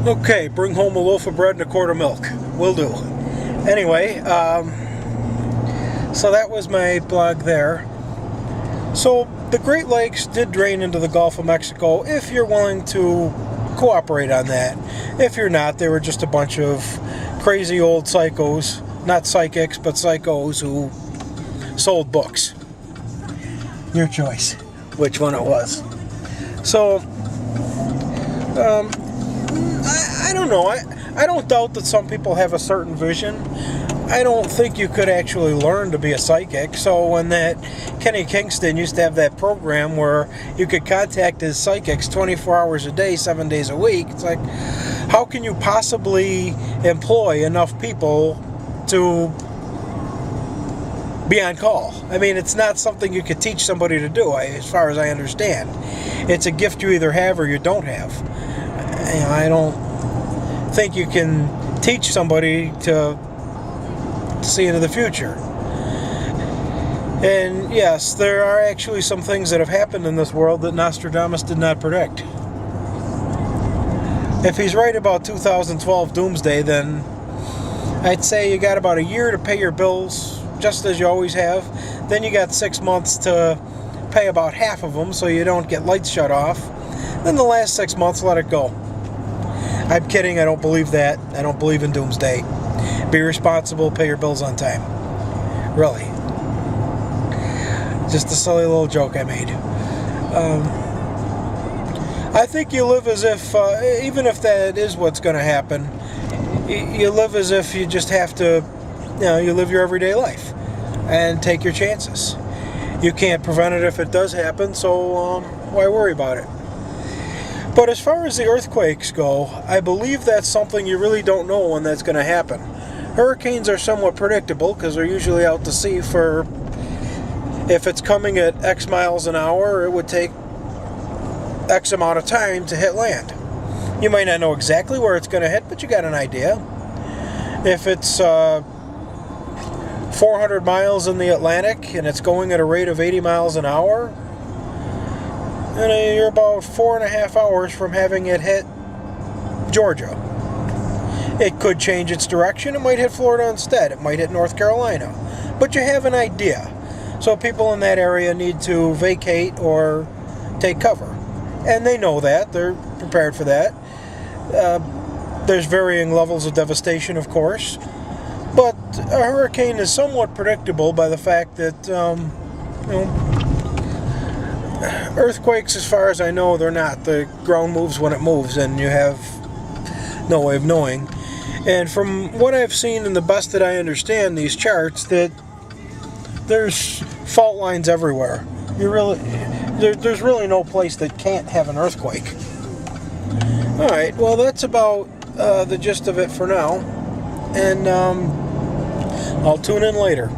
Okay, bring home a loaf of bread and a quart of milk. Will do. Anyway, so that was my blog there. So the Great Lakes did drain into the Gulf of Mexico if you're willing to cooperate on that. If you're not, they were just a bunch of crazy old psychos, not psychics, but psychos who sold books. Your choice, which one it was. So, I don't know. I don't doubt that some people have a certain vision. I don't think you could actually learn to be a psychic. So when that Kenny Kingston used to have that program where you could contact his psychics 24 hours a day, 7 days a week, it's like, how can you possibly employ enough people to be on call? I mean, it's not something you could teach somebody to do, as far as I understand. It's a gift you either have or you don't have. You know, I don't think you can teach somebody to see into the future. And yes, there are actually some things that have happened in this world that Nostradamus did not predict. If he's right about 2012 doomsday, then I'd say you got about a year to pay your bills, just as you always have. Then you got 6 months to pay about half of them so you don't get lights shut off. Then the last 6 months, let it go. I'm kidding, I don't believe that. I don't believe in doomsday. Be responsible, pay your bills on time. Really. Just a silly little joke I made. I think you live as if, even if that is what's going to happen, you live as if you just have to, you live your everyday life and take your chances. You can't prevent it if it does happen, so why worry about it? But as far as the earthquakes go, I believe that's something you really don't know when that's going to happen. Hurricanes are somewhat predictable because they're usually out to sea for, if it's coming at X miles an hour, it would take X amount of time to hit land. You might not know exactly where it's going to hit, but you got an idea. If it's 400 miles in the Atlantic and it's going at a rate of 80 miles an hour, and you're about 4.5 hours from having it hit Georgia. It could change its direction. It might hit Florida instead. It might hit North Carolina. But you have an idea. So people in that area need to vacate or take cover. And they know that. They're prepared for that. There's varying levels of devastation, of course. But a hurricane is somewhat predictable by the fact that, earthquakes, as far as I know, they're not. The ground moves when it moves, and you have no way of knowing. And from what I've seen and the best that I understand these charts, that there's fault lines everywhere. There's really no place that can't have an earthquake. Alright, well that's about the gist of it for now. And I'll tune in later.